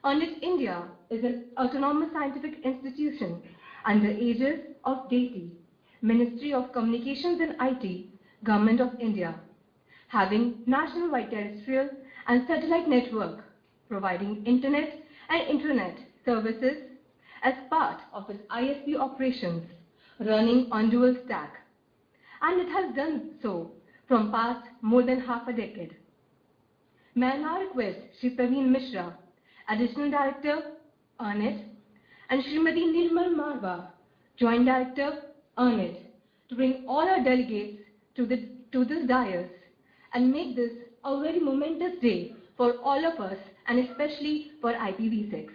EarnIT India is an autonomous scientific institution under aegis of DAITI, Ministry of Communications and IT, Government of India, having nationwide terrestrial and satellite network, providing internet and intranet services as part of its ISP operations, running on dual stack. And it has done so from past more than half a decade. May I now request Shri Praveen Mishra, Additional Director, EarnIT, and Srimati Nirmal Marwa, Joint Director, EarnIT, to bring all our delegates to this dais and make this a very momentous day for all of us and especially for IPv6.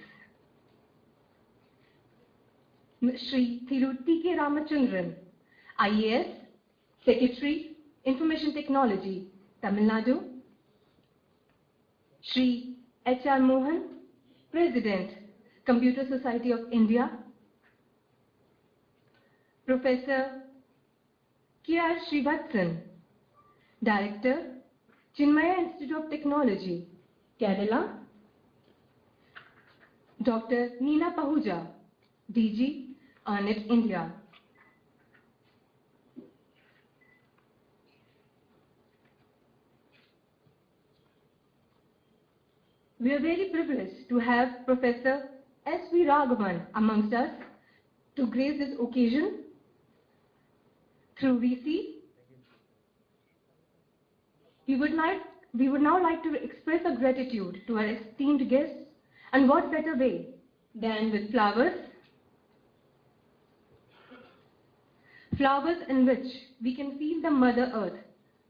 Shri Thiru T.K. Ramachandran, IAS, Secretary, Information Technology, Tamil Nadu. Shri H.R. Mohan, President, Computer Society of India. Professor K.R. Srivatsan, Director, Chinmaya Institute of Technology, Kerala. Dr. Neena Pahuja, DG, EarnIT India. We are very privileged to have Professor S.V. Raghavan amongst us to grace this occasion through VC. We would now like to express our gratitude to our esteemed guests, and what better way than with flowers? Flowers in which we can feel the Mother Earth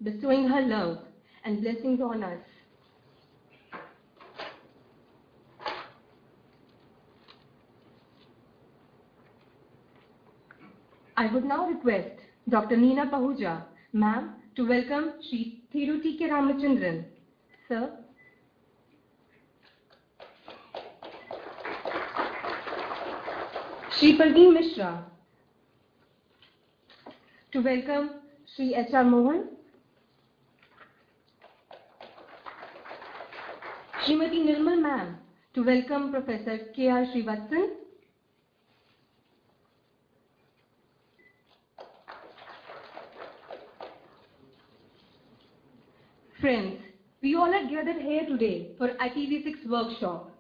bestowing her love and blessings on us. I would now request Dr. Neena Pahuja, ma'am, to welcome Shri Thiru T.K. Ramachandran. Sir. Shri Praveen Mishra, to welcome Shri H.R. Mohan. Srimati Nirmal ma'am, to welcome Professor K.R. Srivatsan. Friends, we all are gathered here today for IPv6 workshop.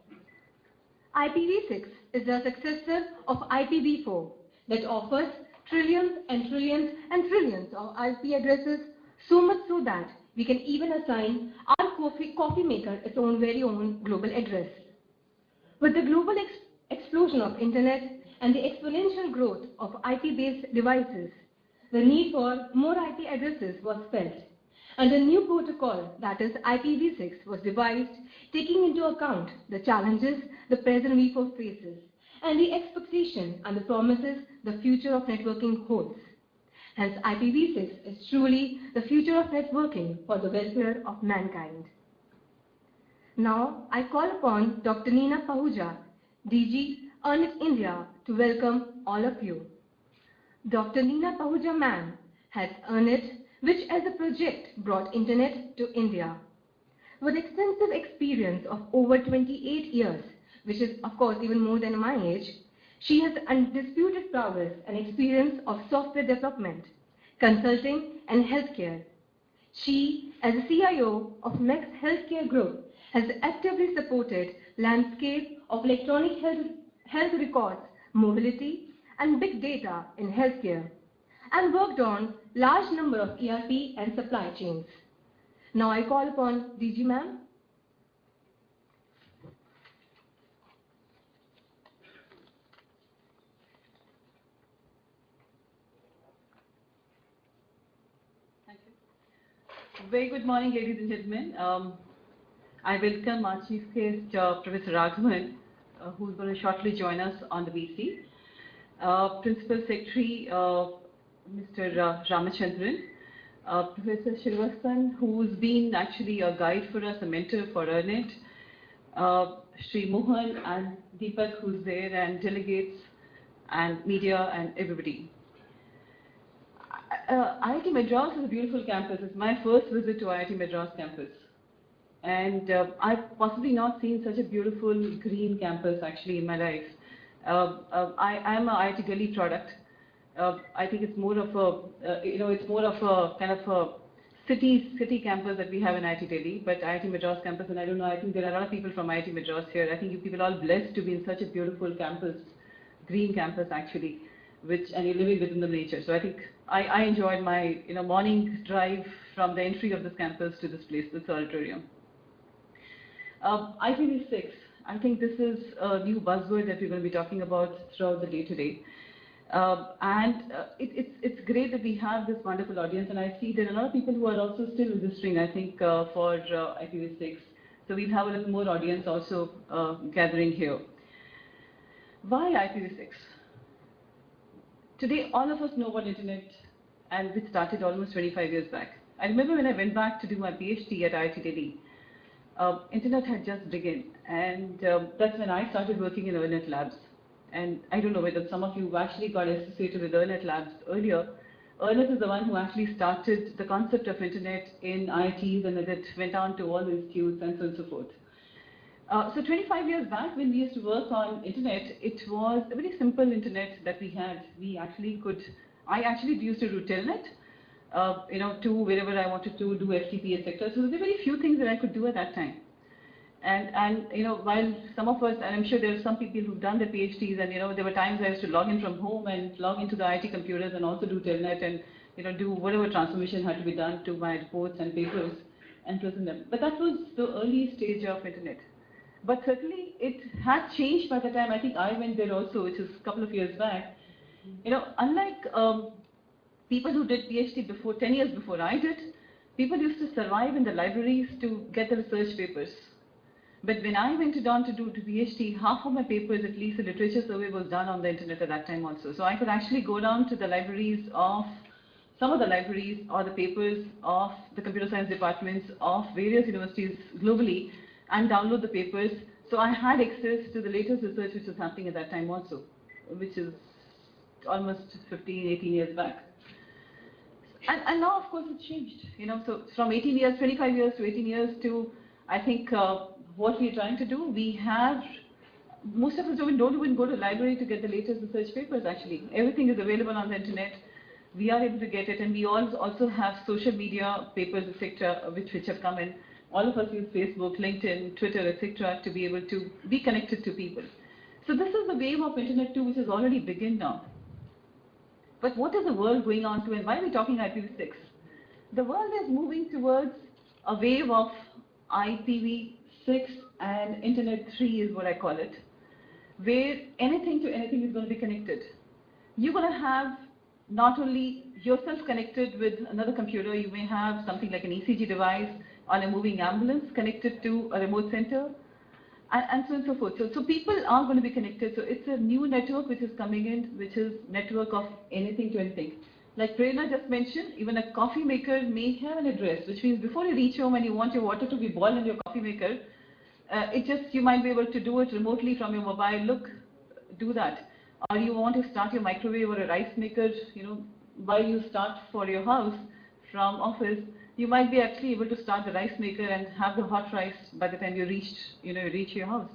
IPv6 is the successor of IPv4 that offers trillions and trillions and trillions of IP addresses, so much so that we can even assign our coffee maker its own very own global address. With the global explosion of internet and the exponential growth of IP-based devices, the need for more IP addresses was felt, and a new protocol, that is IPv6, was devised, taking into account the challenges the present V4 faces and the expectation and the promises the future of networking holds. Hence, IPv6 is truly the future of networking for the welfare of mankind. Now, I call upon Dr. Neena Pahuja, DG, EarnIT India, to welcome all of you. Dr. Neena Pahuja ma'am has EarnIT, which as a project brought internet to India. With extensive experience of over 28 years, which is of course even more than my age, she has undisputed prowess and experience of software development, consulting and healthcare. She, as a CIO of MEX Healthcare Group, has actively supported landscape of electronic health records, mobility and big data in healthcare, and worked on large number of ERP and supply chains. Now I call upon DG ma'am. Thank you. Very good morning, ladies and gentlemen. I welcome our chief guest, Professor Raghavan, who's going to shortly join us on the VC. Principal Secretary, Mr. Ramachandran, Professor Srivatsan, who's been actually a guide for us, a mentor for EarnIT, Shri Mohan and Deepak, who's there, and delegates and media and everybody. IIT Madras is a beautiful campus. It's my first visit to IIT Madras campus. And I've possibly not seen such a beautiful green campus actually in my life. I am a IIT Delhi product. I think it's more of a, it's more of a kind of a city campus that we have in IIT Delhi, but IIT Madras campus, and I don't know, I think there are a lot of people from IIT Madras here. I think you people are all blessed to be in such a beautiful campus, green campus actually, and you're living within the nature. So I think I enjoyed my morning drive from the entry of this campus to this place, this auditorium. IPv6, I think this is a new buzzword that we're going to be talking about throughout the day today. It's great that we have this wonderful audience, and I see there are a lot of people who are also still registering, I think, for IPv6. So we'll have a little more audience also gathering here. Why IPv6? Today, all of us know about internet, and which started almost 25 years back. I remember when I went back to do my PhD at IIT Delhi, internet had just begun, and that's when I started working in EarNet Labs. And I don't know whether some of you actually got associated with EarNet Labs earlier. EarNet is the one who actually started the concept of internet in IITs, and it went on to all the institutes and so on and so forth. So 25 years back, when we used to work on internet, it was a very simple internet that we had. I actually used to do telnet, to wherever I wanted to do FTP, etc. So there were very few things that I could do at that time. And while some of us, and I'm sure there are some people who've done their PhDs, and there were times I used to log in from home and log into the IIT computers and also do telnet and do whatever transformation had to be done to my reports and papers and present them. But that was the early stage of internet. But certainly it had changed by the time I think I went there also, which is a couple of years back. Unlike people who did PhD before, 10 years before I did, people used to survive in the libraries to get the research papers. But when I went on to do PhD, half of my papers, at least the literature survey, was done on the internet at that time also. So I could actually go down to the libraries of, some of the libraries or the papers of the computer science departments of various universities globally and download the papers. So I had access to the latest research which was happening at that time also, which is almost 15, 18 years back. And now, of course, it's changed. So from 18 years, 25 years to 18 years to, I think, what we're trying to do, most of us don't even go to the library to get the latest research papers actually. Everything is available on the internet. We are able to get it, and we also have social media papers, etc., which have come in. All of us use Facebook, LinkedIn, Twitter, etc., to be able to be connected to people. So this is the wave of internet too, which has already begun now. But what is the world going on to, and why are we talking IPv6? The world is moving towards a wave of IPv6 and Internet 3 is what I call it, where anything to anything is going to be connected. You're going to have not only yourself connected with another computer, you may have something like an ECG device on a moving ambulance connected to a remote center, and so on and so forth. So people are going to be connected. So it's a new network which is coming in, which is network of anything to anything. Like Prerna just mentioned, even a coffee maker may have an address, which means before you reach home and you want your water to be boiled in your coffee maker, you might be able to do it remotely from your mobile. Look, do that. Or you want to start your microwave or a rice maker, while you start for your house from office, you might be actually able to start the rice maker and have the hot rice by the time you reach your house.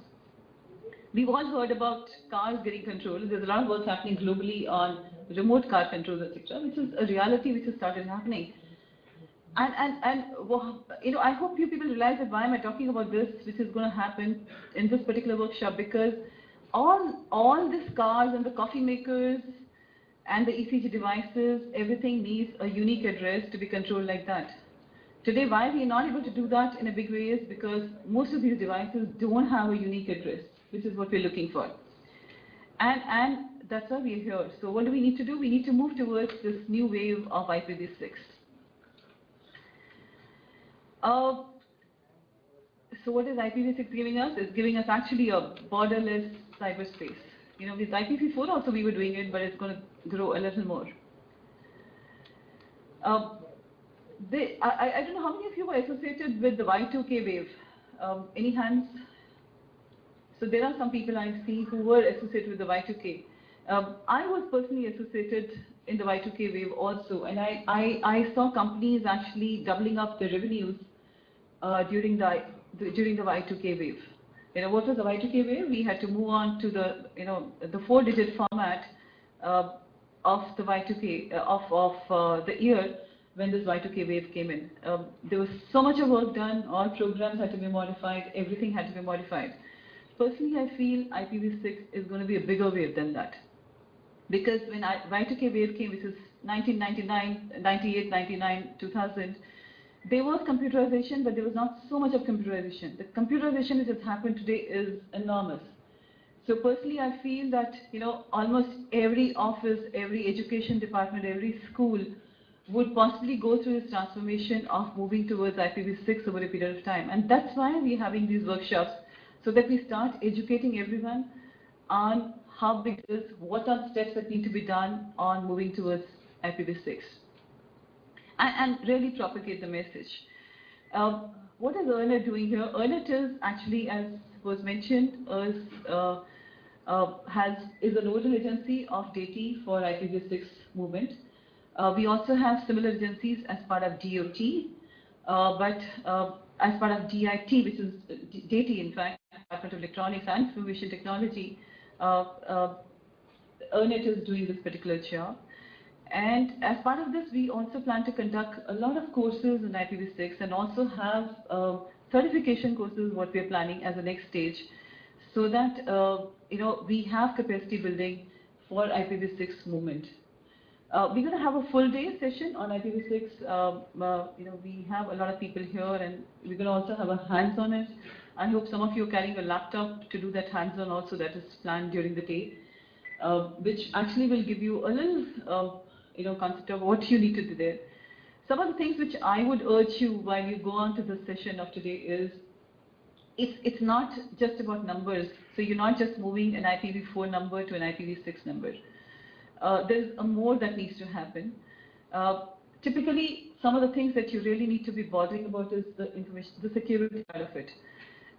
We've all heard about cars getting controlled. There's a lot of work happening globally on remote car controls, etc., which is a reality which has started happening. I hope you people realize that why am I talking about this, which is going to happen in this particular workshop, because all these cars and the coffee makers and the ECG devices, everything needs a unique address to be controlled like that. Today, why we are not able to do that in a big way is because most of these devices don't have a unique address, which is what we're looking for. And that's why we're here. So what do we need to do? We need to move towards this new wave of IPv6. So what is IPv6 giving us? It's giving us actually a borderless cyberspace. With IPv4 also we were doing it, but it's going to grow a little more. I don't know how many of you were associated with the Y2K wave. Any hands? So there are some people I see who were associated with the Y2K. I was personally associated in the Y2K wave also, and I saw companies actually doubling up their revenues during the during the Y2K wave. What was the Y2K wave? We had to move on to the, the 4-digit format of the Y2K, of the year when this Y2K wave came in. There was so much of work done, all programs had to be modified, everything had to be modified. Personally, I feel IPv6 is going to be a bigger wave than that. Because when Y2K wave came, which is 1999, 98, 99, 2000, there was computerization, but there was not so much of computerization. The computerization which has happened today is enormous. So personally, I feel that, almost every office, every education department, every school would possibly go through this transformation of moving towards IPv6 over a period of time. And that's why we're having these workshops, so that we start educating everyone on how big it is, what are the steps that need to be done on moving towards IPv6. And really propagate the message. What is EarNet doing here? EarNet is actually, as was mentioned, is a nodal agency of DATE for IPv6 movement. We also have similar agencies as part of DOT, but as part of DIT, which is DATE, in fact, Department of Electronics and Information Technology, EarNet is doing this particular job. And as part of this, we also plan to conduct a lot of courses in IPv6 and also have certification courses, what we are planning as the next stage, so that we have capacity building for IPv6 movement. We're going to have a full day session on IPv6. We have a lot of people here, and we're going to also have a hands on it. I hope some of you are carrying a laptop to do that hands on also. That is planned during the day, which actually will give you a little concept of what you need to do there. Some of the things which I would urge you while you go on to the session of today is, it's not just about numbers. So you're not just moving an IPv4 number to an IPv6 number. There's more that needs to happen. Typically, some of the things that you really need to be bothering about is the information, the security part of it.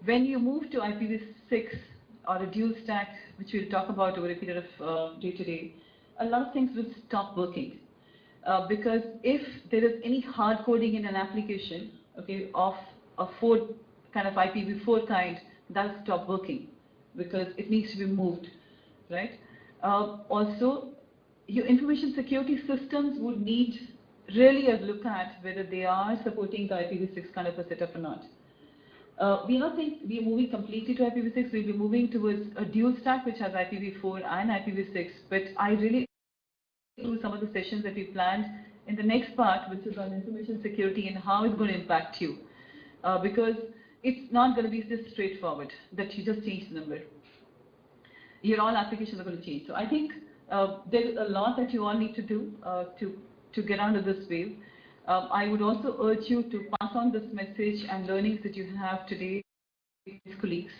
When you move to IPv6 or a dual stack, which we'll talk about over a period of day to day, a lot of things will stop working. Because if there is any hard coding in an application, okay, of a IPv4 kind, that'll stop working because it needs to be moved, right? Also, your information security systems would need really a look at whether they are supporting the IPv6 kind of a setup or not. We are not saying we are moving completely to IPv6. We'll be moving towards a dual stack which has IPv4 and IPv6. But I really do some of the sessions that we planned in the next part, which is on information security and how it's going to impact you. Because it's not going to be this straightforward that you just change the number. Your all applications are going to change. So I think there is a lot that you all need to do to get onto this wave. I would also urge you to pass on this message and learnings that you have today with colleagues,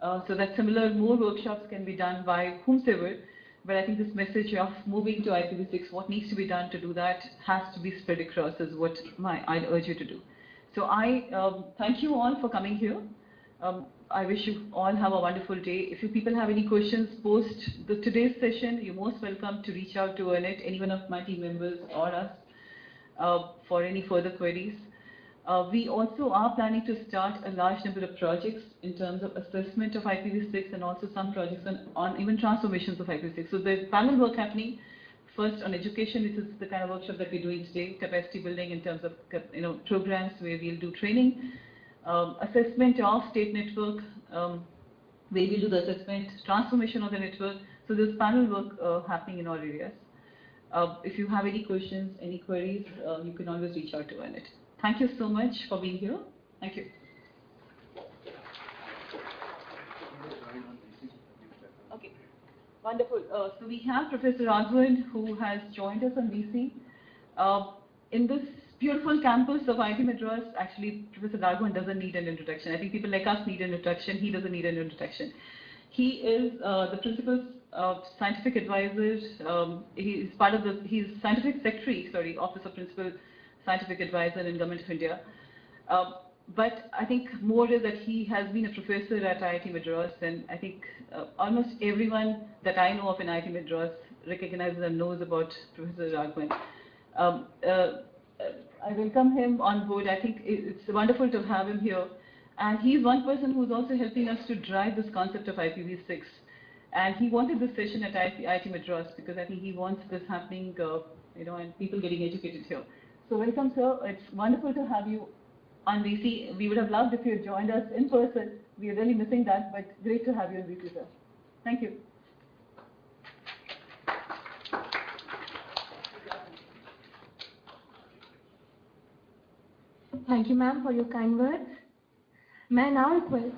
so that more workshops can be done by whomsoever. But I think this message of moving to IPv6, what needs to be done to do that, has to be spread across, is what I'd urge you to do. So I thank you all for coming here. I wish you all have a wonderful day. If you people have any questions post today's session, you're most welcome to reach out to EarNet, any one of my team members or us, for any further queries. We also are planning to start a large number of projects in terms of assessment of IPv6 and also some projects on even transformations of IPv6. So there's panel work happening. First on education, which is the kind of workshop that we're doing today, capacity building in terms of programs where we'll do training, assessment of state network, where we'll do the assessment, transformation of the network. So there's panel work happening in all areas. If you have any questions, any queries, you can always reach out to EarNet. Thank you so much for being here. Thank you. Okay, wonderful. So we have Professor Raghavan, who has joined us on VC. In this beautiful campus of IIT Madras, actually, Professor Raghavan doesn't need an introduction. I think people like us need an introduction. He doesn't need an introduction. He is the principal scientific advisor. He's scientific secretary, Office of Principal Scientific Advisor in Government of India. But I think more is that he has been a professor at IIT Madras, and I think almost everyone that I know of in IIT Madras recognizes and knows about Professor Raghavan. I welcome him on board. I think it's wonderful to have him here. And he's one person who's also helping us to drive this concept of IPv6. And he wanted this session at IIT Madras because I think he wants this happening, and people getting educated here. So welcome, sir. It's wonderful to have you on VC. We would have loved if you had joined us in person. We are really missing that, but great to have you on VC, sir. Thank you. Thank you, ma'am, for your kind words. May I now request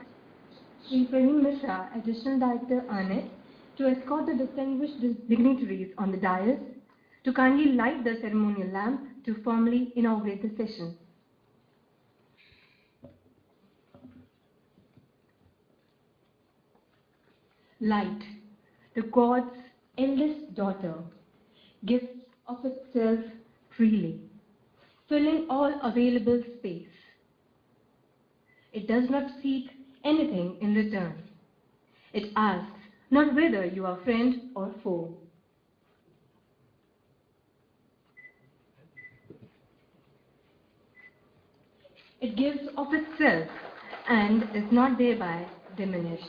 Sri Praveen Mishra, Additional Director, ARNET, to escort the distinguished dignitaries on the dais to kindly light the ceremonial lamp to formally inaugurate the session. Light, the God's eldest daughter, gives of itself freely, filling all available space. It does not seek anything in return. It asks not whether you are friend or foe. It gives of itself and is not thereby diminished.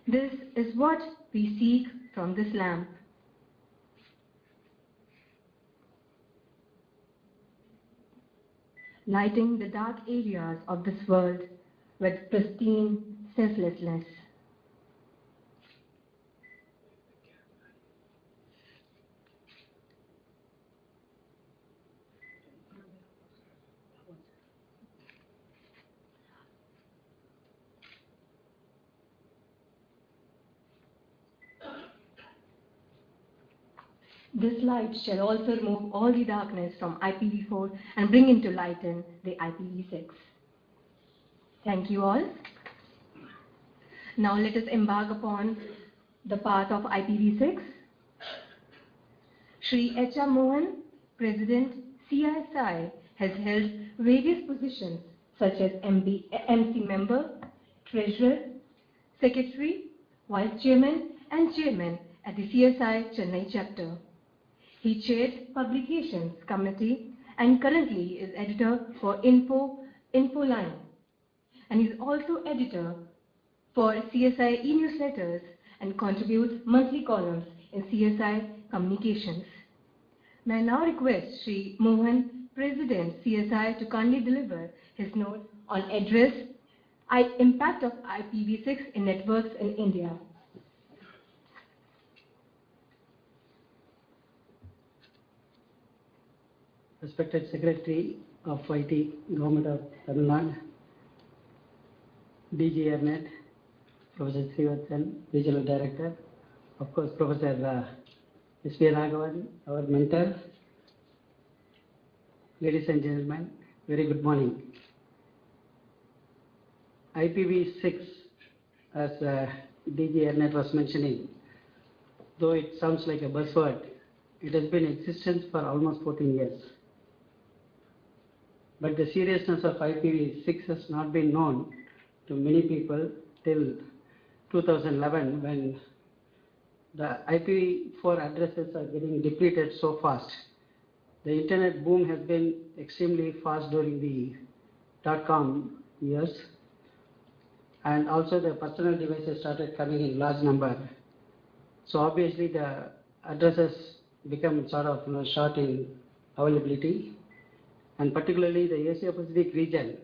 This is what we seek from this lamp. Lighting the dark areas of this world with pristine selflessness. This light shall also remove all the darkness from IPv4 and bring into light in the IPv6. Thank you all. Now let us embark upon the path of IPv6. Shri H.R. Mohan, President, CISI, has held various positions such as MC Member, Treasurer, Secretary, Vice Chairman and Chairman at the CSI Chennai chapter. He chaired Publications Committee and currently is editor for Infoline, and is also editor for CSI e-newsletters and contributes monthly columns in CSI Communications. May I now request Shri Mohan, President CSI, to kindly deliver his note on address Impact of IPv6 in Networks in India. Respected Secretary of IT, Government of Tamil Nadu, DG ARNET, Professor Srivatsan, Regional Director, of course Professor S.V. Raghavan, our mentor. Ladies and gentlemen, very good morning. IPv6, as DG ARNET was mentioning, though it sounds like a buzzword, it has been in existence for almost 14 years. But the seriousness of IPv6 has not been known to many people till 2011, when the IPv4 addresses are getting depleted so fast. The internet boom has been extremely fast during the .com years, and also the personal devices started coming in large number. So obviously the addresses become sort of short in availability, and particularly the Asia Pacific region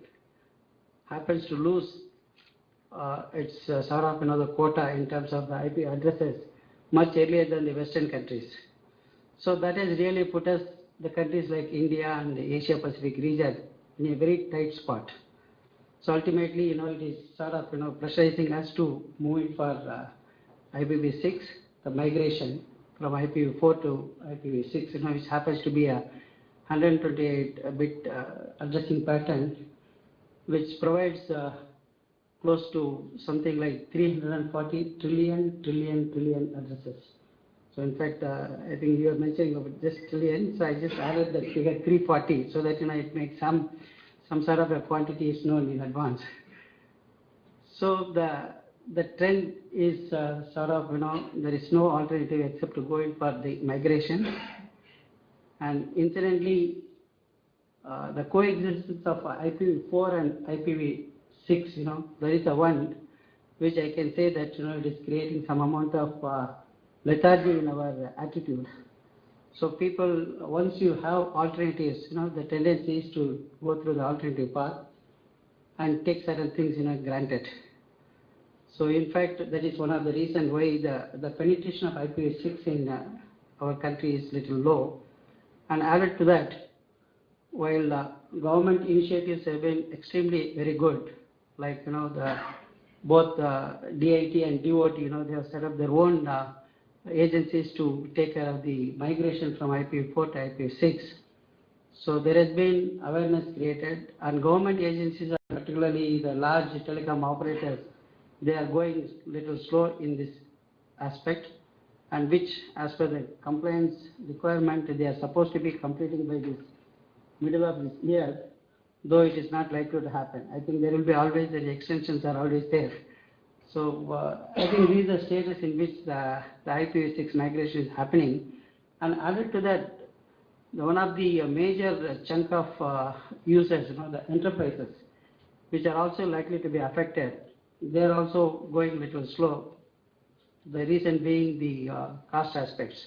happens to lose its sort of the quota in terms of the IP addresses much earlier than the Western countries. So that has really put us, the countries like India and the Asia Pacific region, in a very tight spot. So ultimately, it is sort of pressurizing us to move it for IPv6, the migration from IPv4 to IPv6, which happens to be a 128-bit addressing pattern, which provides close to something like 340 trillion addresses. So in fact, I think you are mentioning about just trillion, so I just added that figure 340, so that it makes some sort of a quantity is known in advance. So the trend is sort of, there is no alternative except to go in for the migration. And incidentally, the coexistence of IPv4 and IPv6, there is a one which I can say that, it is creating some amount of lethargy in our attitude. So people, once you have alternatives, the tendency is to go through the alternative path and take certain things, granted. So in fact, that is one of the reasons why the penetration of IPv6 in our country is little low. And added to that, while government initiatives have been extremely very good, like both DIT and DOT, they have set up their own agencies to take care of the migration from IPv4 to IPv6. So there has been awareness created, and government agencies, particularly the large telecom operators, they are going little slow in this aspect, and which, as per the compliance requirement, they are supposed to be completing by this middle of this year, though it is not likely to happen. I think there will be always, the extensions are always there. So I think this is the status in which the IPv6 migration is happening. And added to that, one of the major chunk of users, the enterprises, which are also likely to be affected, they are also going a little slow. The reason being the cost aspects.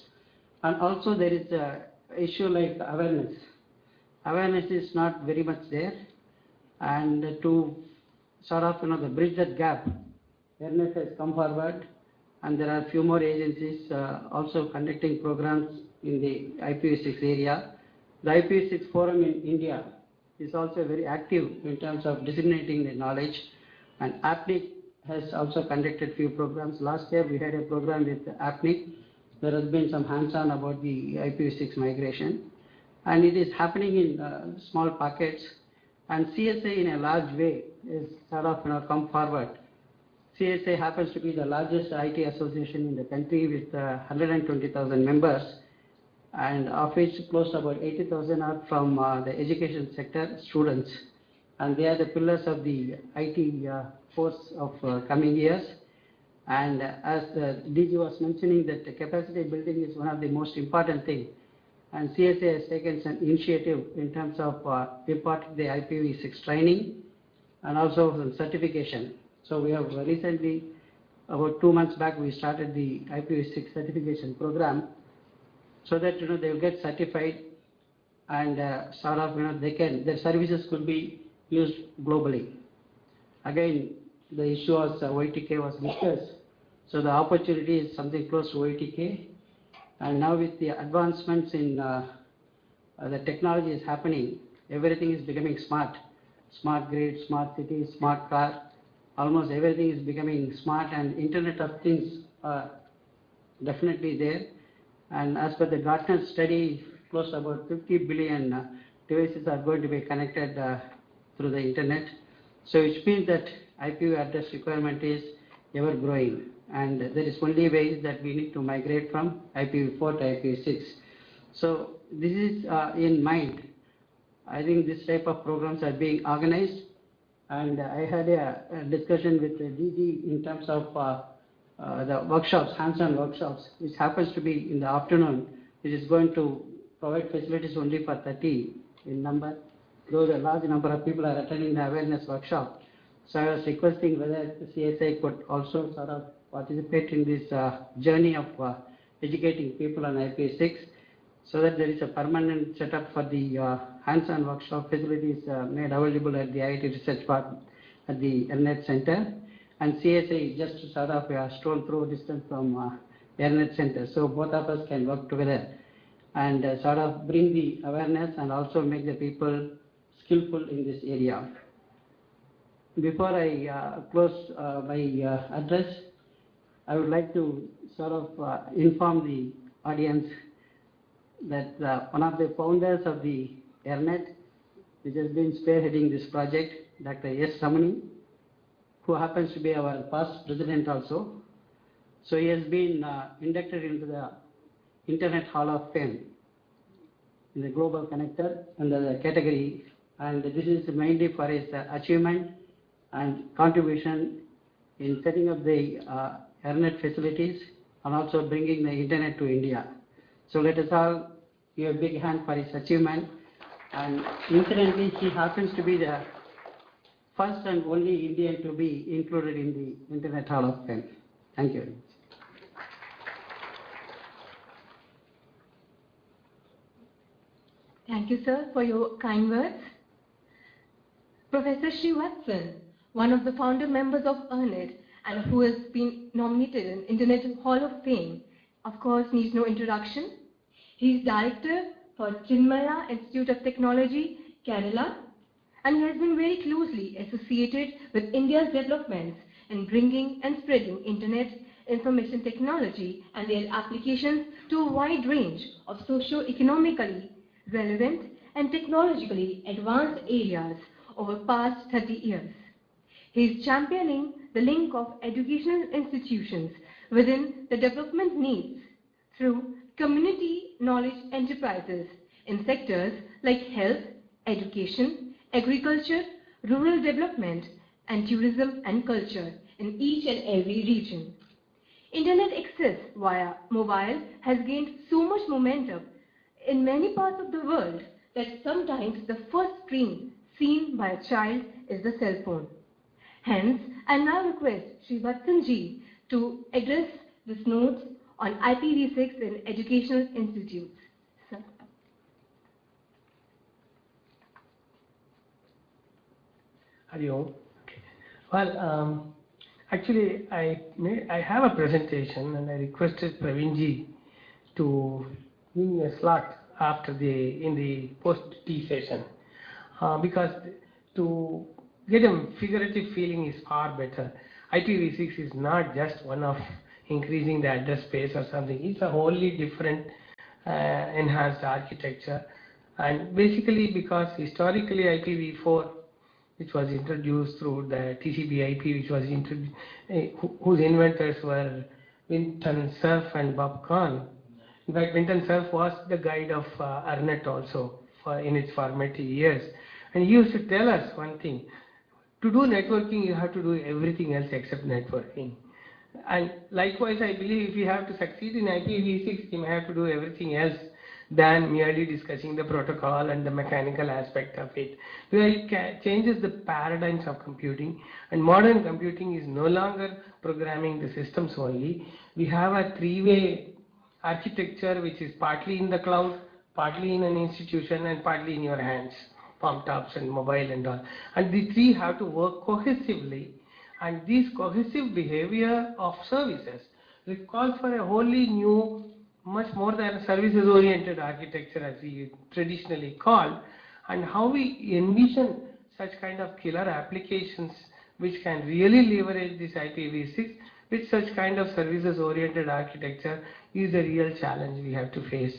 And also there is a issue like awareness. Awareness is not very much there, and to sort of, the bridge that gap, ERNET has come forward, and there are a few more agencies also conducting programs in the IPv6 area. The IPv6 forum in India is also very active in terms of disseminating the knowledge, and APNIC has also conducted few programs. Last year we had a program with APNIC. There has been some hands-on about the IPv6 migration, and it is happening in small pockets, and CSA in a large way is sort of, come forward. CSA happens to be the largest IT association in the country with 120,000 members, and of which close to about 80,000 are from the education sector students, and they are the pillars of the IT force of coming years. And as DG was mentioning, that the capacity building is one of the most important things, and CSA has taken some initiative in terms of imparting the IPv6 training and also some certification. So we have recently, about 2 months back, we started the IPv6 certification program, so that they will get certified, and sort of, their services could be used globally. Again, the issue was OITK was discussed, so the opportunity is something close to OITK, and now with the advancements in the technology is happening, everything is becoming smart. Smart grid, smart city, smart car, almost everything is becoming smart, and Internet of Things are definitely there. And as per the Gartner study, close to about 50 billion devices are going to be connected through the internet. So which means that IP address requirement is ever growing, and there is only ways that we need to migrate from IPv4 to IPv6. So this is in mind. I think this type of programs are being organized, and I had a discussion with the DG in terms of the workshops, hands-on workshops, which happens to be in the afternoon, which is going to provide facilities only for 30 in number, though a large number of people are attending the awareness workshop. So I was requesting whether the CSI could also sort of participate in this journey of educating people on IPv6, so that there is a permanent setup for the hands-on workshop facilities made available at the IT Research Park at the ERNET Center, and CSI is just to sort of stroll through distance from ERNET Center, so both of us can work together and sort of bring the awareness and also make the people skillful in this area. Before I close my address, I would like to sort of inform the audience that one of the founders of the ERNET, which has been spearheading this project, Dr. S. Ramani, who happens to be our past president also. So he has been inducted into the Internet Hall of Fame in the Global Connector under the category, and this is mainly for his achievement and contribution in setting up the EarNet facilities and also bringing the internet to India. So let us all give a big hand for his achievement. And incidentally, he happens to be the first and only Indian to be included in the Internet Hall of Fame. Thank you. Thank you, sir, for your kind words. Professor Srivatsan, one of the founder members of EarNet and who has been nominated in Internet Hall of Fame, of course needs no introduction. He is director for Chinmaya Institute of Technology, Kerala, and he has been very closely associated with India's developments in bringing and spreading Internet information technology and their applications to a wide range of socio-economically relevant and technologically advanced areas over past 30 years. He is championing the link of educational institutions within the development needs through community knowledge enterprises in sectors like health, education, agriculture, rural development, and tourism and culture in each and every region. Internet access via mobile has gained so much momentum in many parts of the world that sometimes the first screen seen by a child is the cell phone. Hence, I now request Srivatsan ji to address this note on IPv6 in educational institutes. Sir. Hari Om. Okay. Well, actually, I have a presentation and I requested Praveen ji to give me a slot after in the post-T session because to get a figurative feeling is far better. IPv6 is not just one of increasing the address space or something. It's a wholly different enhanced architecture, and basically because historically IPv4, which was introduced through the TCP/IP, which was whose inventors were Vinton Cerf and Bob Kahn. In fact, Vinton Cerf was the guide of EarNet also in its formative years, and he used to tell us one thing: to do networking, you have to do everything else except networking. And likewise, I believe if you have to succeed in IPv6, you may have to do everything else than merely discussing the protocol and the mechanical aspect of it. Where it changes the paradigms of computing, and modern computing is no longer programming the systems only. We have a three-way architecture which is partly in the cloud, partly in an institution, and partly in your hands, palm tops and mobile and all. And the three have to work cohesively. And this cohesive behavior of services calls for a wholly new, much more than services-oriented architecture as we traditionally call, and how we envision such kind of killer applications which can really leverage this IPv6 with such kind of services-oriented architecture is a real challenge we have to face.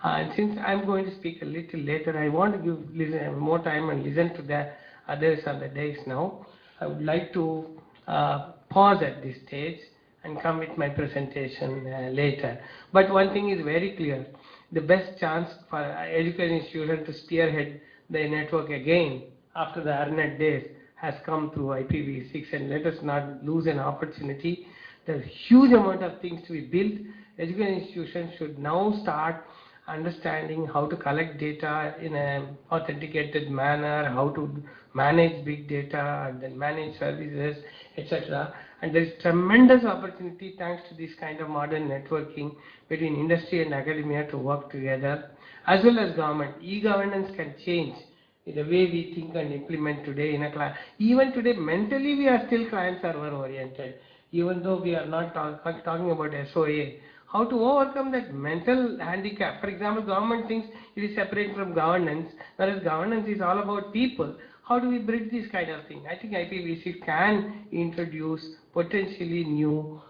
And since I'm going to speak a little later, I want to listen more time and listen to the others on the days now. I would like to pause at this stage and come with my presentation later. But one thing is very clear: the best chance for education institution to spearhead the network again after the EarNet days has come through IPv6, and let us not lose an opportunity. There's a huge amount of things to be built. Education institutions should now start understanding how to collect data in an authenticated manner, how to manage big data and then manage services, etc. And there is tremendous opportunity thanks to this kind of modern networking between industry and academia to work together, as well as government. E-governance can change the way we think and implement today in a class. Even today, mentally we are still client-server oriented, even though we are not talking about SOA. How to overcome that mental handicap? For example, government thinks it is separate from governance, whereas governance is all about people. How do we bridge this kind of thing? I think IPv6 can introduce potentially new,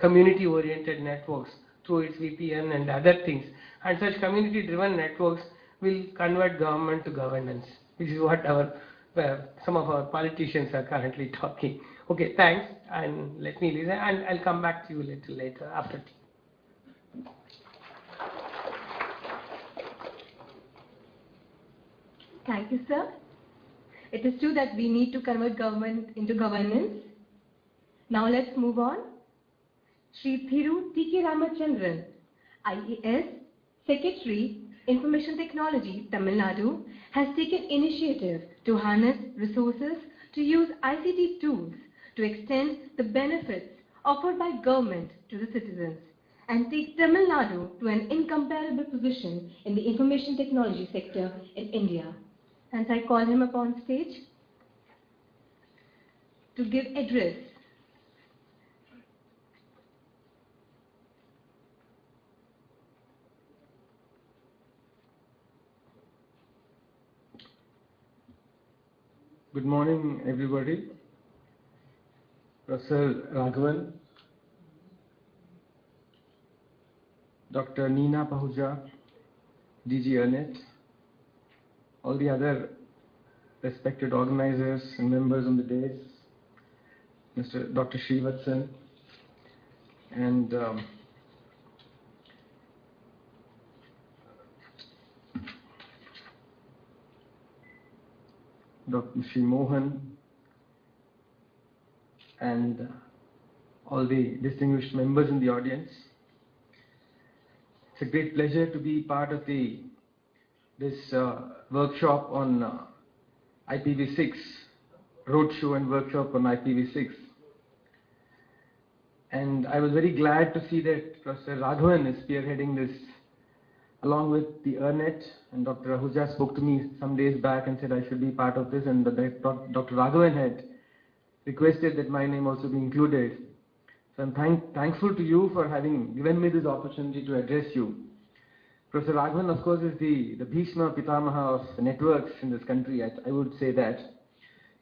community-oriented networks through its VPN and other things. And such community-driven networks will convert government to governance, which is what some of our politicians are currently talking. Okay, thanks, and let me listen, and I'll come back to you a little later after tea. Thank you, sir. It is true that we need to convert government into governance. Now let's move on. Shri Thiru T.K. Ramachandran, IAS, Secretary, Information Technology, Tamil Nadu, has taken initiative to harness resources to use ICT tools to extend the benefits offered by government to the citizens and take Tamil Nadu to an incomparable position in the information technology sector in India. Hence, I call him upon stage to give address. Good morning, everybody. Professor Raghavan, Dr. Neena Pahuja, DG Ernet, all the other respected organizers and members on the dais, Dr. Srivatsan, and Dr. Shri Mohan, and all the distinguished members in the audience. It's a great pleasure to be part of this workshop on IPv6, roadshow and workshop on IPv6. And I was very glad to see that Professor Raghavan is spearheading this along with the ERNET, and Dr. Ahuja spoke to me some days back and said I should be part of this, and Dr. Raghavan had requested that my name also be included. So I'm thankful to you for having given me this opportunity to address you. Professor Raghavan, of course, is the Bhishma Pitamaha of networks in this country, I would say that.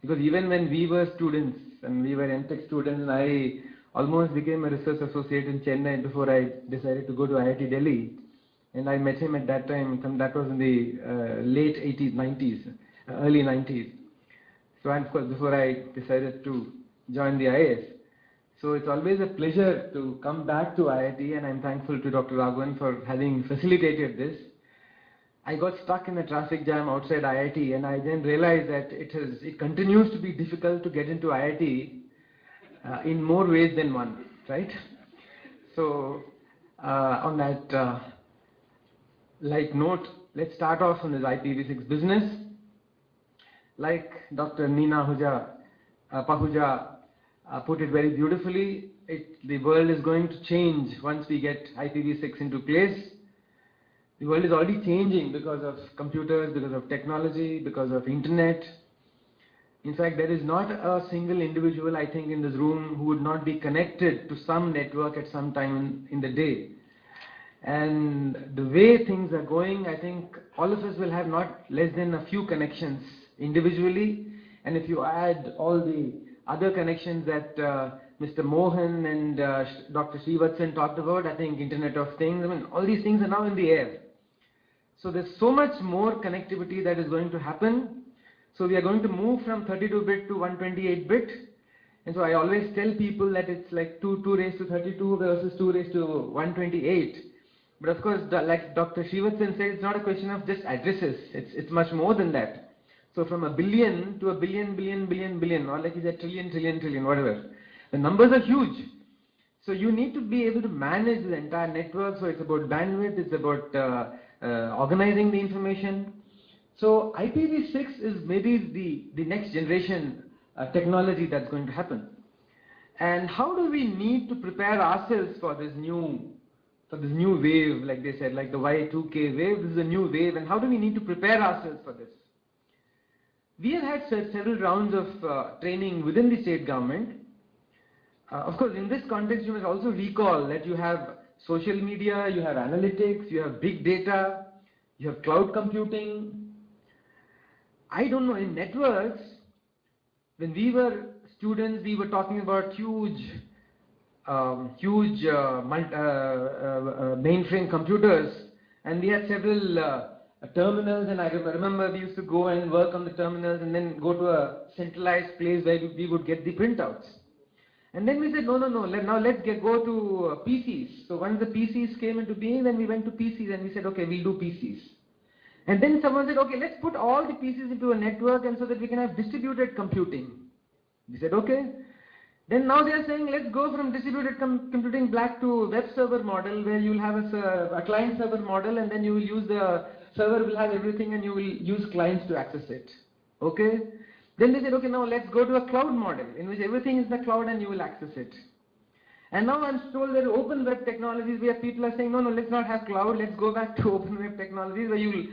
Because even when we were students, and we were MTech students, and I almost became a research associate in Chennai before I decided to go to IIT Delhi. And I met him at that time, that was in the late 80s, 90s, early 90s. So, and of course, before I decided to join the IAS. So it's always a pleasure to come back to IIT, and I'm thankful to Dr. Raghavan for having facilitated this. I got stuck in a traffic jam outside IIT, and I then realized that it continues to be difficult to get into IIT in more ways than one, right? So on that light note, let's start off on this IPv6 business. Like Dr. Neena Pahuja put it very beautifully, the world is going to change once we get IPv6 into place. The world is already changing because of computers, because of technology, because of internet. In fact, there is not a single individual, I think, in this room who would not be connected to some network at some time in the day. And the way things are going, I think all of us will have not less than a few connections individually. And if you add all the other connections that Mr. Mohan and Dr. Srivatsan talked about, I think Internet of Things, I mean, all these things are now in the air. So there's so much more connectivity that is going to happen. So we are going to move from 32-bit to 128-bit. And so I always tell people that it's like 2 raised to 32 versus 2 raised to 128. But of course, like Dr. Srivatsan said, it's not a question of just addresses. It's much more than that. So from a billion to a billion, or like you said, trillion, whatever. The numbers are huge. So you need to be able to manage the entire network. So it's about bandwidth, it's about organizing the information. So IPv6 is maybe the next generation technology that's going to happen. And how do we need to prepare ourselves for this new wave, like they said, like the Y2K wave? This is a new wave, and how do we need to prepare ourselves for this? We have had several rounds of training within the state government. Of course, in this context, you must also recall that you have social media, you have analytics, you have big data, you have cloud computing. I don't know, in networks, when we were students, we were talking about huge mainframe computers, and we had several terminals, and I remember we used to go and work on the terminals and then go to a centralized place where we would get the printouts. And then we said, no, now let's go to PCs. So once the PCs came into being, then we went to PCs and we said, okay, we'll do PCs. And then someone said, okay, let's put all the pieces into a network and so that we can have distributed computing. We said, okay. Then now they are saying, let's go from distributed computing back to web server model, where you will have a client server model, and then you will use the server will have everything and you will use clients to access it. Okay. Then they said, okay, now let's go to a cloud model in which everything is in the cloud and you will access it. And now I'm told that open web technologies where people are saying, no, let's not have cloud, let's go back to open web technologies where you will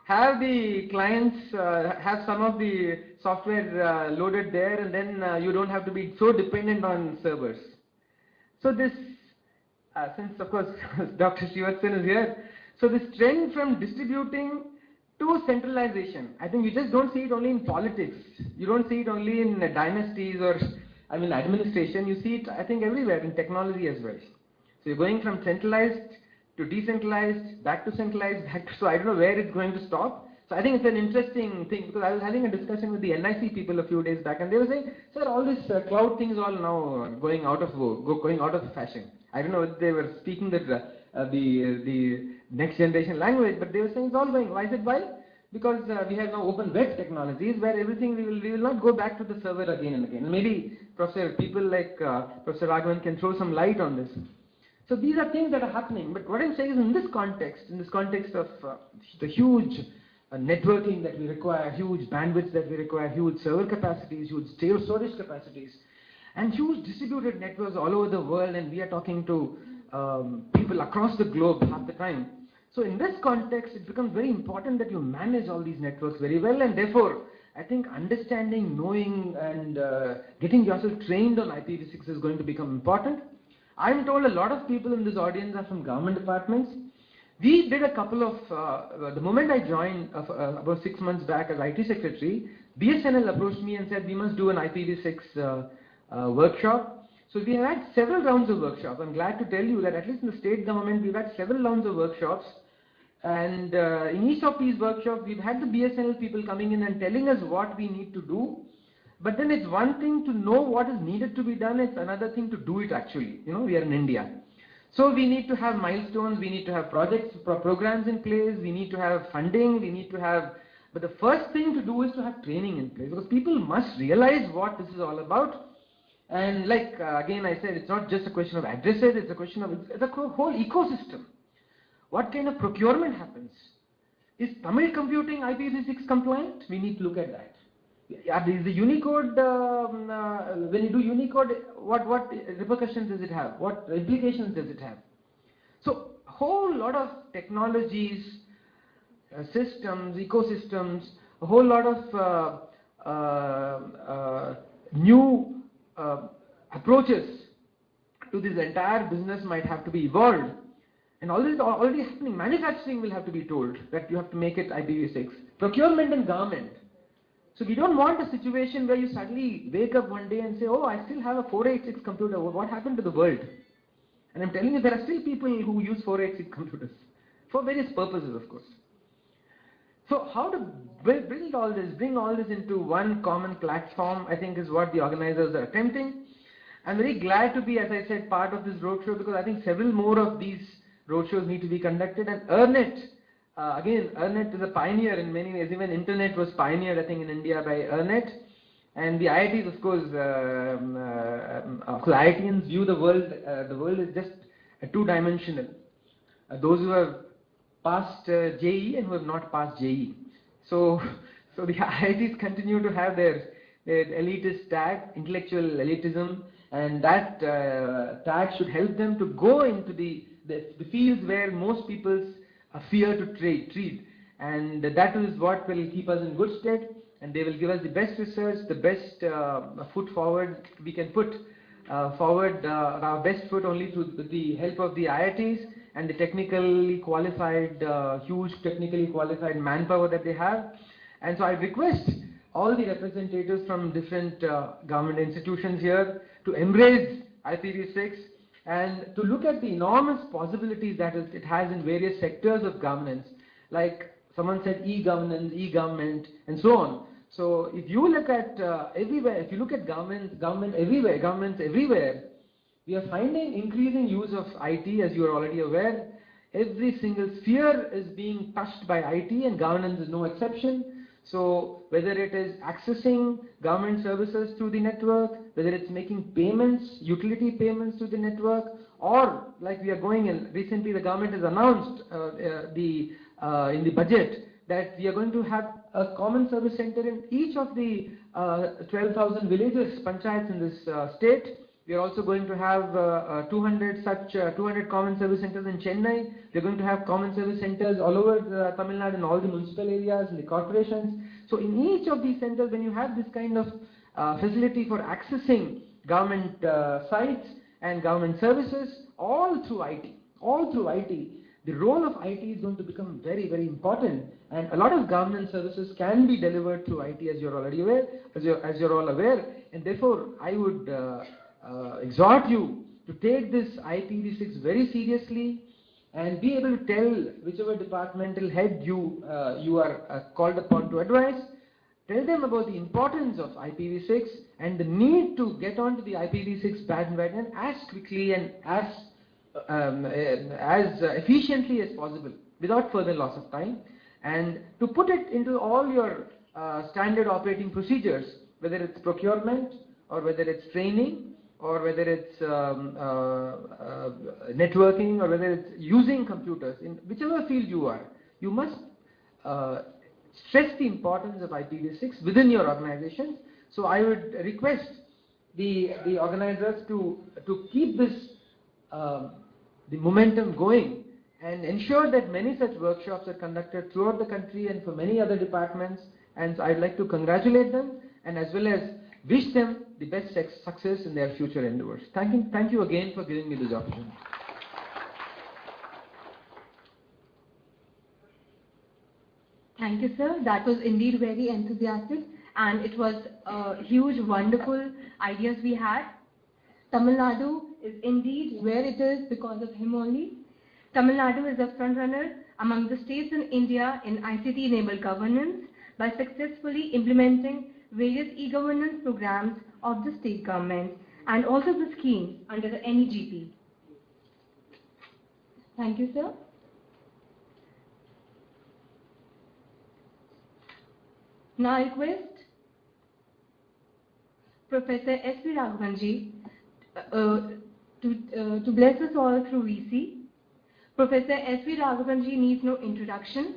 have the clients, have some of the software loaded there, and then you don't have to be so dependent on servers. So this, since of course Dr. Srivatsan is here, so this trend from distributing to centralization, I think you just don't see it only in politics. You don't see it only in dynasties or, administration. You see it, I think, everywhere in technology as well. So you're going from centralized to decentralized, back to centralized, so I don't know where it's going to stop. So I think it's an interesting thing, because I was having a discussion with the NIC people a few days back, and they were saying, sir, all this cloud things all now going out of vogue, going out of fashion. I don't know if they were speaking the next generation language, but they were saying it's all going. Why is it? Why? Because we have now open web technologies where everything we will not go back to the server again and again. And maybe people like Professor Raghavan can throw some light on this. So these are things that are happening. But what I'm saying is, in this context of the huge networking that we require, huge bandwidth that we require, huge server capacities, huge storage capacities, and huge distributed networks all over the world, and we are talking to people across the globe half the time. So in this context, it becomes very important that you manage all these networks very well, and therefore, I think understanding, knowing, and getting yourself trained on IPv6 is going to become important. I'm told a lot of people in this audience are from government departments. We did a couple of, the moment I joined about 6 months back as IT secretary, BSNL approached me and said we must do an IPv6 workshop. So we have had several rounds of workshops. I'm glad to tell you that at least in the state government we've had several rounds of workshops, and in each of these workshops we've had the BSNL people coming in and telling us what we need to do. But then it's one thing to know what is needed to be done, it's another thing to do it actually. You know, we are in India. So we need to have milestones, we need to have projects, programs in place, we need to have funding, we need to have, but the first thing to do is to have training in place, because people must realize what this is all about. And like again I said, it's not just a question of addresses, it's a question of, it's a whole ecosystem. What kind of procurement happens? Is Tamil computing IPv6 compliant? We need to look at that. Is the Unicode, when you do Unicode, what repercussions does it have? What implications does it have? So a whole lot of technologies, systems, ecosystems, a whole lot of new approaches to this entire business might have to be evolved. And all this is already happening. Manufacturing will have to be told that you have to make it IPv6. Procurement and government. So we don't want a situation where you suddenly wake up one day and say, oh, I still have a 486 computer. What happened to the world? And I'm telling you, there are still people who use 486 computers for various purposes, of course. So how to build all this, bring all this into one common platform, I think is what the organizers are attempting. I'm very glad to be, as I said, part of this roadshow, because I think several more of these roadshows need to be conducted. And EARNet, again, EARNet is a pioneer in many ways. Even internet was pioneered, I think, in India by EARNet. And the IITs, of course, IITians view the world is just two-dimensional. Those who have passed JEE and who have not passed JEE. So the IITs continue to have their elitist tag, intellectual elitism, and that tag should help them to go into the fields where most people fear to tread, and that is what will keep us in good stead, and they will give us the best research, the best foot forward. We can put forward our best foot only through the help of the IITs and the technically qualified, huge technically qualified manpower that they have. And so I request all the representatives from different government institutions here to embrace IPv6 and to look at the enormous possibilities that it has in various sectors of governance, like someone said e-governance, e-government, and so on. So if you look at everywhere, if you look at governments everywhere, we are finding increasing use of IT, as you are already aware. every single sphere is being touched by IT, and governance is no exception. So whether it is accessing government services through the network, whether it's making payments, utility payments through the network, or like we are going in, recently the government has announced in the budget that we are going to have a common service center in each of the 12,000 villages, panchayats in this state. We are also going to have 200 common service centers in Chennai. We are going to have common service centers all over Tamil Nadu in all the municipal areas and the corporations. So in each of these centers, when you have this kind of facility for accessing government sites and government services, all through IT, the role of IT is going to become very, very important, and a lot of government services can be delivered through IT, as you're already aware, as you're all aware, and therefore I would exhort you to take this IPv6 very seriously and be able to tell whichever departmental head you are called upon to advise. Tell them about the importance of IPv6 and the need to get onto the IPv6 bandwagon as quickly and as efficiently as possible without further loss of time, and to put it into all your standard operating procedures, whether it's procurement or whether it's training or whether it's networking or whether it's using computers. In whichever field you are, you must stress the importance of IPv6 within your organization. So I would request the organizers to keep this the momentum going and ensure that many such workshops are conducted throughout the country and for many other departments, and so I'd like to congratulate them and as well as wish them the best success in their future endeavors. Thank you again for giving me this opportunity. Thank you, sir. That was indeed very enthusiastic, and it was huge, wonderful ideas we had. Tamil Nadu is indeed where it is because of him only. Tamil Nadu is a frontrunner among the states in India in ICT-enabled governance by successfully implementing various e-governance programs of the state government and also the schemes under the NEGP. Thank you, sir. Now I request Professor S.V. Raghavanji to bless us all through VC. Professor S.V. Raghavanji needs no introduction.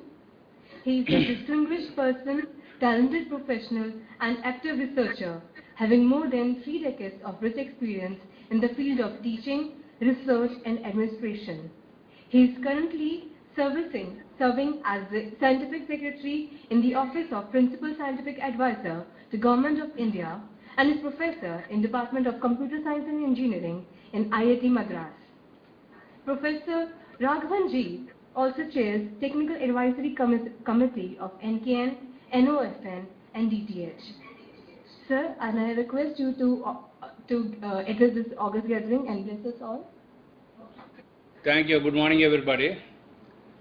He is a distinguished person, talented professional and active researcher, having more than 3 decades of rich experience in the field of teaching, research and administration. He is currently serving as the Scientific Secretary in the Office of Principal Scientific Advisor to Government of India and is Professor in Department of Computer Science and Engineering in IIT Madras. Professor Raghavanji also chairs Technical Advisory Committee of NKN, NOFN and DTH. Sir, and I request you to address this August gathering and bless us all. Thank you. Good morning, everybody.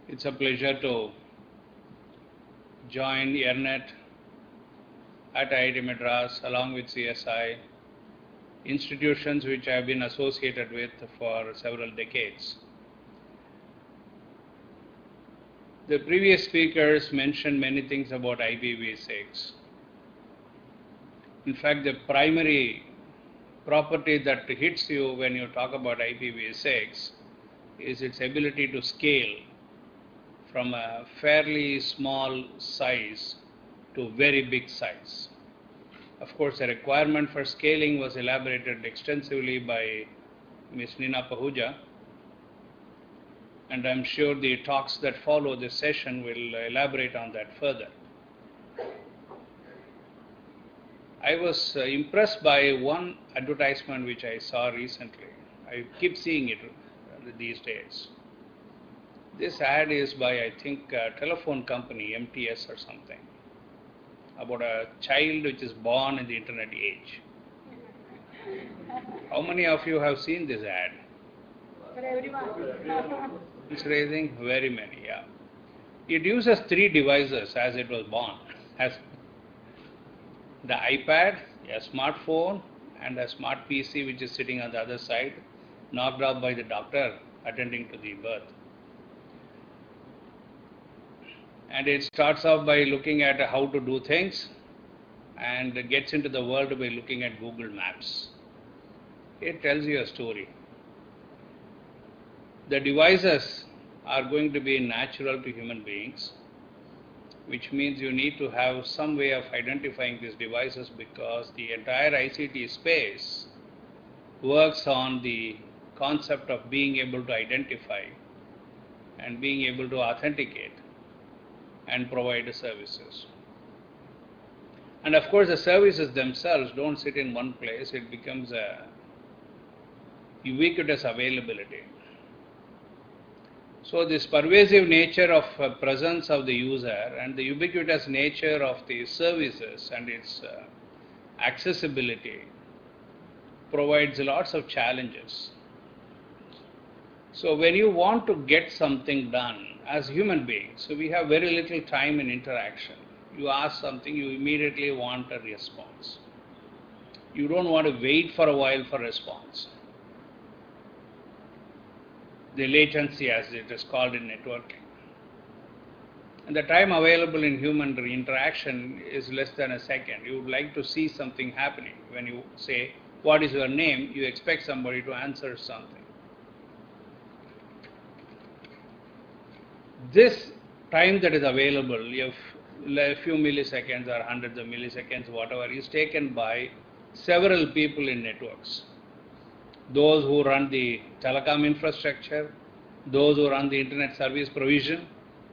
It's a pleasure to join ERNET at IIT Madras along with CSI, institutions which I have been associated with for several decades. The previous speakers mentioned many things about IPv6. In fact, the primary property that hits you when you talk about IPv6 is its ability to scale from a fairly small size to very big size. Of course, the requirement for scaling was elaborated extensively by Ms. Nina Pahuja, and I'm sure the talks that follow this session will elaborate on that further. I was impressed by one advertisement which I saw recently. I keep seeing it these days. This ad is by, I think, a telephone company, MTS or something, about a child which is born in the internet age. How many of you have seen this ad? It's raising very many, yeah. It uses 3 devices as it was born. As the iPad, a smartphone, and a smart PC which is sitting on the other side, knocked off by the doctor attending to the birth. And it starts off by looking at how to do things and gets into the world by looking at Google Maps. It tells you a story. The devices are going to be natural to human beings, which means you need to have some way of identifying these devices, because the entire ICT space works on the concept of being able to identify and being able to authenticate and provide services. And of course, the services themselves don't sit in one place. It becomes a ubiquitous availability. So this pervasive nature of presence of the user and the ubiquitous nature of the services and its accessibility provides lots of challenges. So when you want to get something done as human beings, so we have very little time in interaction. You ask something, you immediately want a response. You don't want to wait for a while for response. The latency, as it is called in networking. And the time available in human interaction is less than a second. You would like to see something happening. When you say, "What is your name?" you expect somebody to answer something. This time that is available, if a few milliseconds or hundreds of milliseconds, whatever, is taken by several people in networks. Those who run the telecom infrastructure, those who run the internet service provision,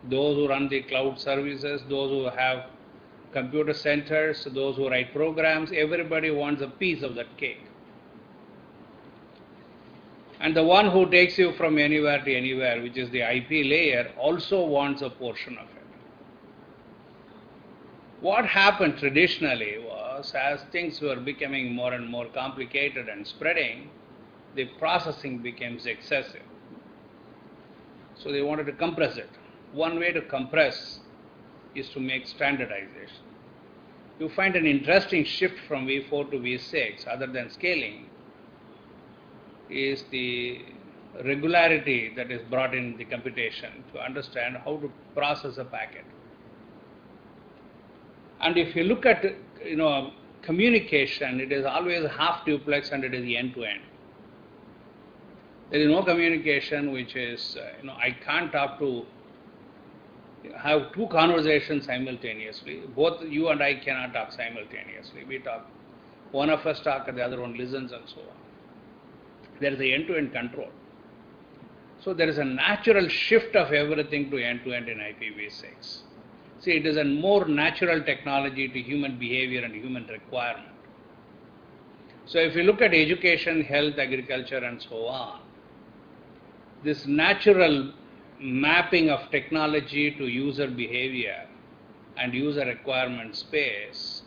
those who run the cloud services, those who have computer centers, those who write programs, everybody wants a piece of that cake. And the one who takes you from anywhere to anywhere, which is the IP layer, also wants a portion of it. What happened traditionally was, as things were becoming more and more complicated and spreading, the processing becomes excessive. So they wanted to compress it. One way to compress is to make standardization. You find an interesting shift from V4 to V6, other than scaling, is the regularity that is brought in the computation to understand how to process a packet. And if you look at communication, it is always half duplex and it is end-to-end. There is no communication which is, I can't have two conversations simultaneously. Both you and I cannot talk simultaneously. We talk, one of us talks and the other one listens and so on. There is an end-to-end control. So there is a natural shift of everything to end-to-end in IPv6. See, it is a more natural technology to human behavior and human requirement. So if you look at education, health, agriculture and so on, this natural mapping of technology to user behavior and user requirement space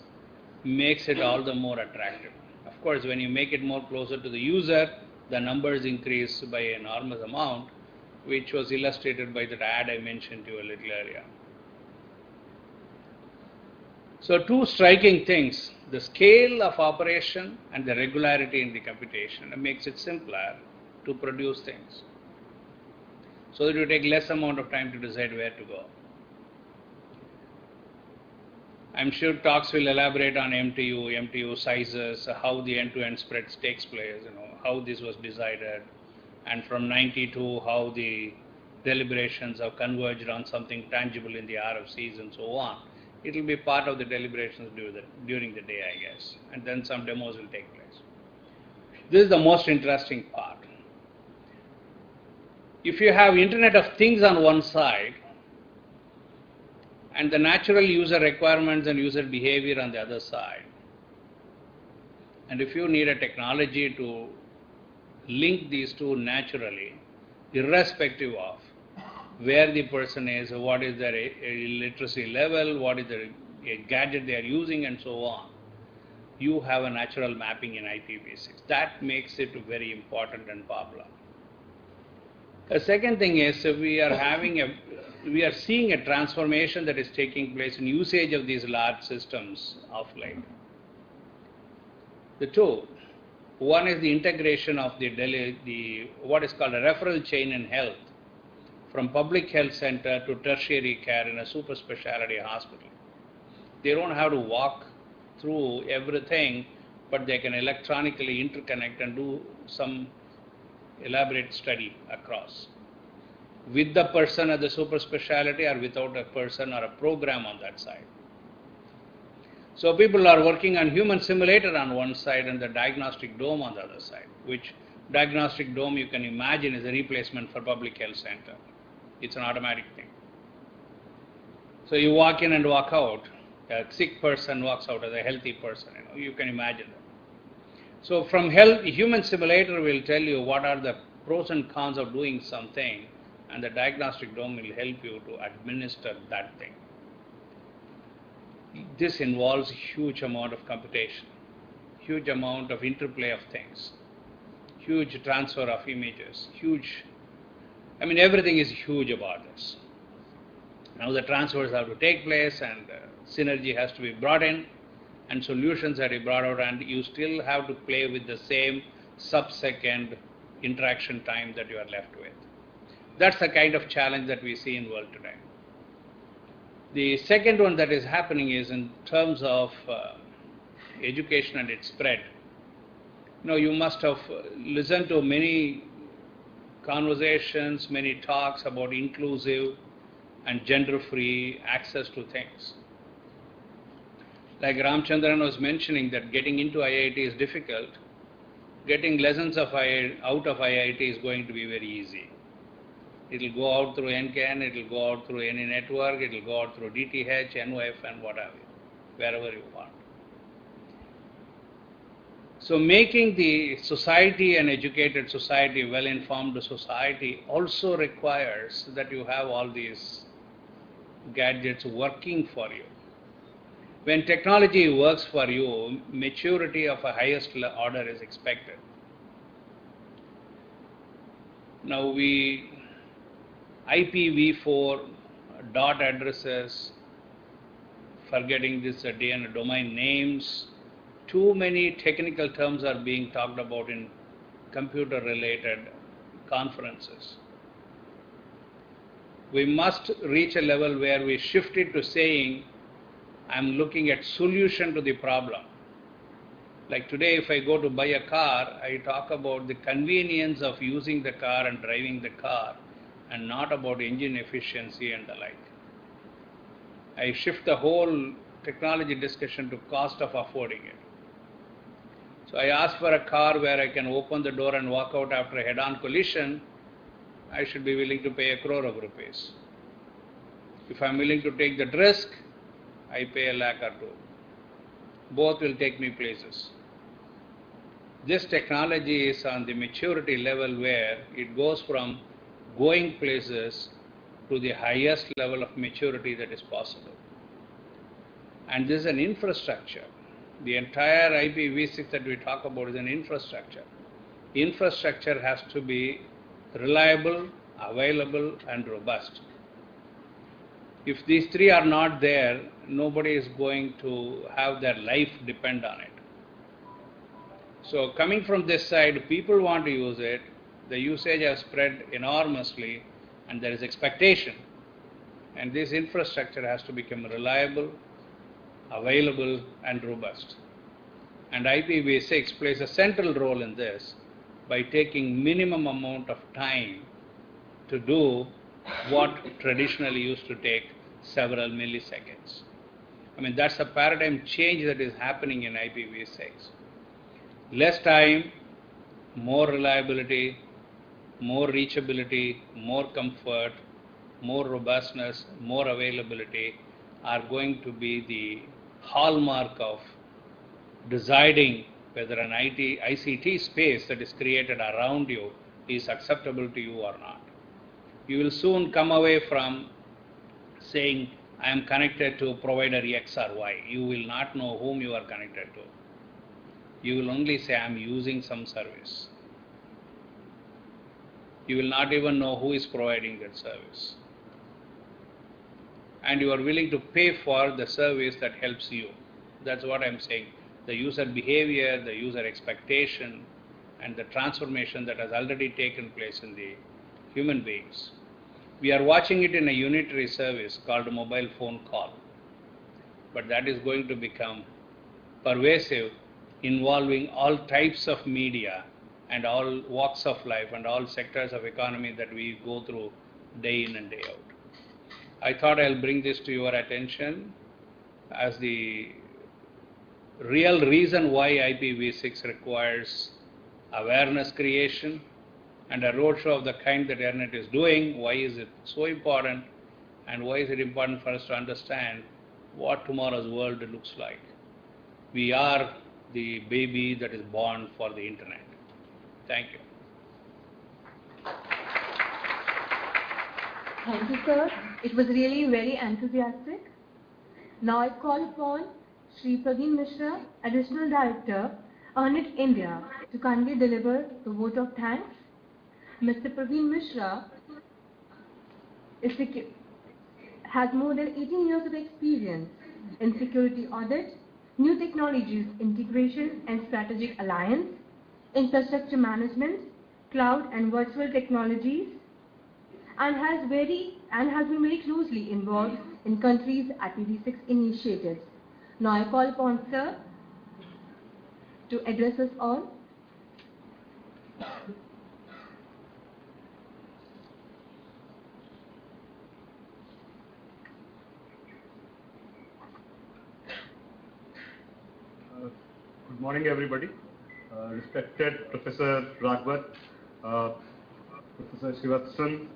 makes it all the more attractive. Of course, when you make it more closer to the user, the numbers increase by an enormous amount, which was illustrated by that ad I mentioned to you a little earlier. So two striking things, the scale of operation and the regularity in the computation makes it simpler to produce things, so that you take less amount of time to decide where to go. I'm sure talks will elaborate on MTU sizes, how the end-to-end spreads takes place, how this was decided, and from 92 how the deliberations have converged on something tangible in the RFCs and so on. It will be part of the deliberations during the day, I guess, and then some demos will take place. This is the most interesting part. If you have Internet of Things on one side and the natural user requirements and user behavior on the other side, and if you need a technology to link these two naturally, irrespective of where the person is, what is their literacy level, what is the gadget they are using and so on, you have a natural mapping in IPv6. That makes it very important and popular. The second thing is we are seeing a transformation that is taking place in usage of these large systems of late. The two, one is the integration of the what is called a referral chain in health. from public health center to tertiary care in a super specialty hospital. They don't have to walk through everything, but they can electronically interconnect and do some elaborate study across. With the person at the super specialty or without a person or a program on that side. So people are working on human simulator on one side and the diagnostic dome on the other side, which diagnostic dome you can imagine is a replacement for public health center. It's an automatic thing. So you walk in and walk out. A sick person walks out as a healthy person. You can imagine that. So from health, human simulator will tell you what are the pros and cons of doing something, and the diagnostic dome will help you to administer that thing. This involves huge amount of computation, huge amount of interplay of things, huge transfer of images, everything is huge about this. Now the transfers have to take place and synergy has to be brought in and solutions have to be brought out, and you still have to play with the same sub-second interaction time that you are left with. That's the kind of challenge that we see in the world today. The second one that is happening is in terms of education and its spread. You must have listened to many conversations, many talks about inclusive and gender-free access to things. Like Ramchandran was mentioning that getting into IIT is difficult. Getting lessons out of IIT is going to be very easy. It will go out through NCAN, it will go out through any network, it will go out through DTH, NOF and whatever, wherever you want. So making the society an educated society, well-informed society also requires that you have all these gadgets working for you. When technology works for you, maturity of a highest order is expected. Now IPv4 dot addresses, forgetting this domain names, too many technical terms are being talked about in computer-related conferences. We must reach a level where we shift it to saying, I'm looking at solution to the problem. Like today, if I go to buy a car, I talk about the convenience of using the car and driving the car, and not about engine efficiency and the like. I shift the whole technology discussion to cost of affording it. So I ask for a car where I can open the door and walk out after a head-on collision. I should be willing to pay 1 crore of rupees. If I'm willing to take the risk, I pay 1 lakh or 2. Both will take me places. This technology is on the maturity level where it goes from going places to the highest level of maturity that is possible. And this is an infrastructure. The entire IPv6 that we talk about is an infrastructure. Infrastructure has to be reliable, available, and robust. If these three are not there, nobody is going to have their life depend on it. So coming from this side, people want to use it. The usage has spread enormously, and there is expectation. And this infrastructure has to become reliable, available, and robust. And IPv6 plays a central role in this by taking minimum amount of time to do what traditionally used to take several milliseconds. That's a paradigm change that is happening in IPv6. Less time, more reliability, more reachability, more comfort, more robustness, more availability are going to be the hallmark of deciding whether an ICT space that is created around you is acceptable to you or not. You will soon come away from saying, I am connected to provider X or Y. You will not know whom you are connected to. You will only say, I am using some service. You will not even know who is providing that service. And you are willing to pay for the service that helps you. That's what I'm saying. The user behavior, the user expectation, and the transformation that has already taken place in the human beings. We are watching it in a unitary service called mobile phone call. But that is going to become pervasive, involving all types of media and all walks of life and all sectors of economy that we go through day in and day out. I thought I'll bring this to your attention as the real reason why IPv6 requires awareness creation and a roadshow of the kind that EarNet is doing. Why is it so important, and why is it important for us to understand what tomorrow's world looks like? We are the baby that is born for the internet. Thank you. Thank you, sir. It was really very enthusiastic. Now I call upon Shri Praveen Mishra, Additional Director, EarNet India, to kindly deliver the vote of thanks. Mr. Praveen Mishra has more than 18 years of experience in security audit, new technologies integration and strategic alliance, infrastructure management, cloud and virtual technologies, and has been very closely involved in countries' IPv6 initiatives. Now I call upon Sir to address us all. Good morning, everybody. Respected Professor Raghavan, Professor Srivatsan,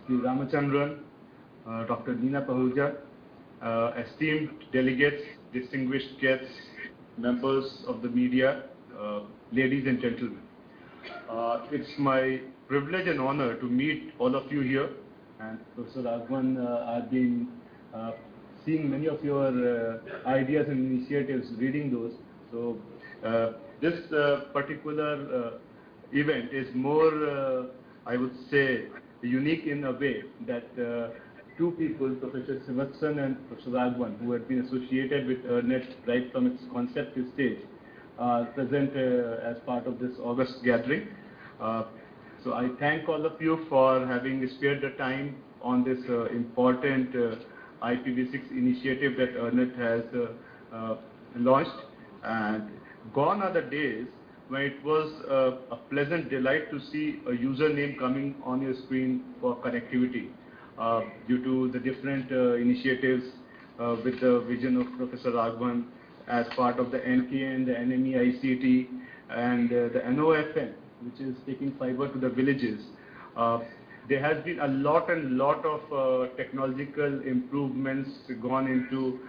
Sri Ramachandran, Dr. Neena Pahuja, esteemed delegates, distinguished guests, members of the media, ladies and gentlemen. It's my privilege and honor to meet all of you here. And Professor Raghavan, I've been seeing many of your ideas and initiatives, reading those. So this particular event is more, I would say, unique in a way that two people, Professor Srivatsan and Professor Raghavan, who had been associated with EarNet right from its concept stage, present as part of this August gathering. So I thank all of you for having spared the time on this important IPv6 initiative that EarNet has launched. And gone are the days when it was a pleasant delight to see a username coming on your screen for connectivity due to the different initiatives with the vision of Professor Raghavan as part of the NKN, the NME ICT, and the NOFN, which is taking fiber to the villages. There has been a lot of technological improvements gone into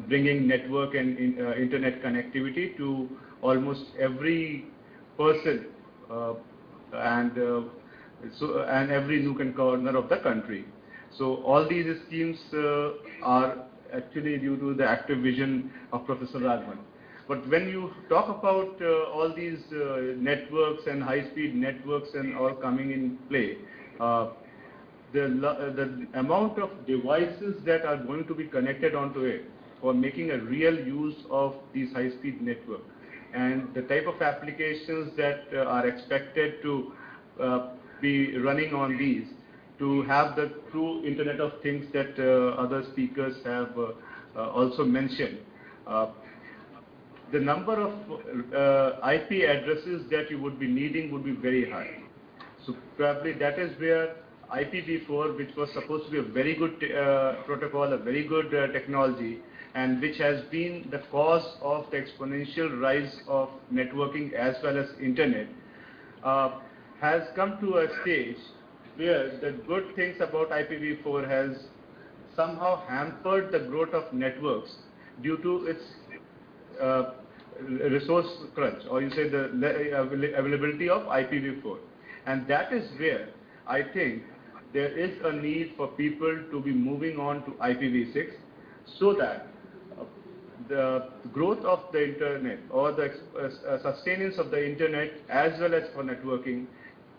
bringing network and internet connectivity to almost every person and every nook and corner of the country. So all these schemes are actually due to the active vision of Professor Raghavan. But when you talk about all these networks and high-speed networks and all coming in play, the amount of devices that are going to be connected onto it for making a real use of these high-speed networks and the type of applications that are expected to be running on these to have the true Internet of Things that other speakers have also mentioned. The number of IP addresses that you would be needing would be very high. So probably that is where IPv4, which was supposed to be a very good protocol, a very good technology, and which has been the cause of the exponential rise of networking as well as internet, has come to a stage where the good things about IPv4 has somehow hampered the growth of networks due to its resource crunch, or you say the availability of IPv4. And that is where I think there is a need for people to be moving on to IPv6 so that the growth of the internet or the sustenance of the internet as well as for networking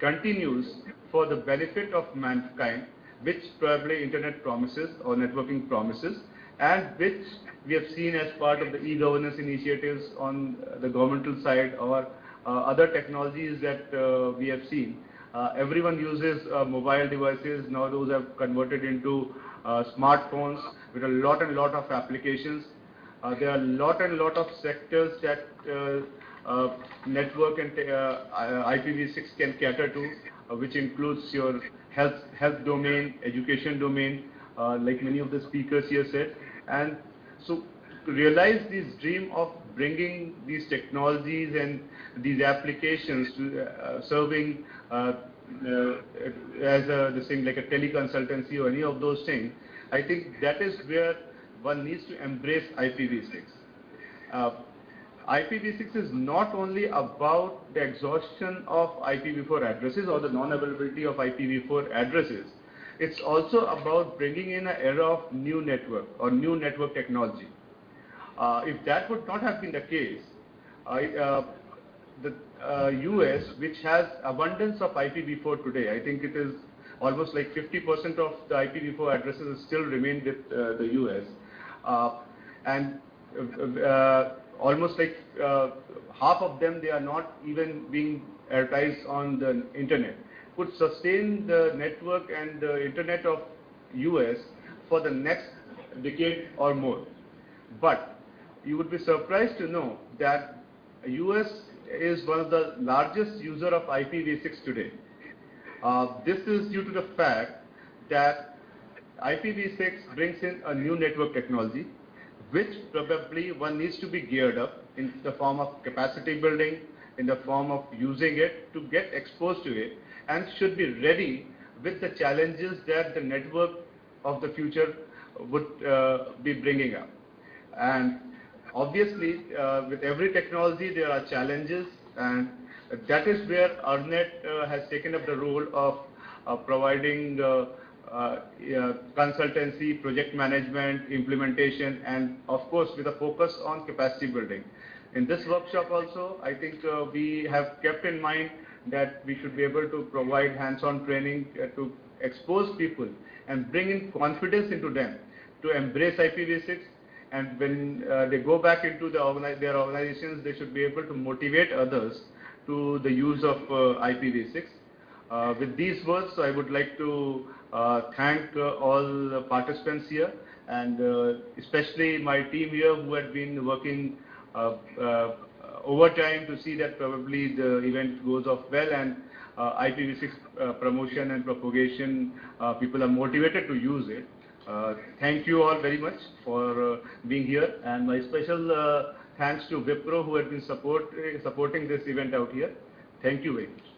continues for the benefit of mankind, which probably internet promises or networking promises, and which we have seen as part of the e-governance initiatives on the governmental side or other technologies that we have seen Everyone uses mobile devices. Now those have converted into smartphones with a lot and lot of applications. There are a lot of sectors that network and IPv6 can cater to, which includes your health domain, education domain, like many of the speakers here said. And so to realize this dream of bringing these technologies and these applications to serving as this thing like a teleconsultancy or any of those things, I think that is where one needs to embrace IPv6. IPv6 is not only about the exhaustion of IPv4 addresses or the non-availability of IPv4 addresses. It's also about bringing in an era of new network or new network technology. If that would not have been the case, the US, which has abundance of IPv4 today, I think it is almost like 50% of the IPv4 addresses still remain with the US. And almost like half of them, they are not even being advertised on the internet, could sustain the network and the internet of US for the next decade or more. But you would be surprised to know that US is one of the largest user of IPv6 today. This is due to the fact that IPv6 brings in a new network technology, which probably one needs to be geared up in the form of capacity building, in the form of using it to get exposed to it, and should be ready with the challenges that the network of the future would be bringing up. And obviously, with every technology, there are challenges, and that is where EarNet has taken up the role of providing consultancy, project management, implementation, and of course with a focus on capacity building. In this workshop also, I think we have kept in mind that we should be able to provide hands-on training to expose people and bring in confidence into them to embrace IPv6. And when they go back into their organizations, they should be able to motivate others to the use of IPv6. With these words, I would like to thank all the participants here, and especially my team here who had been working overtime to see that probably the event goes off well, and IPv6 promotion and propagation, people are motivated to use it. Thank you all very much for being here, and my special thanks to Wipro who had been supporting this event out here. Thank you very much.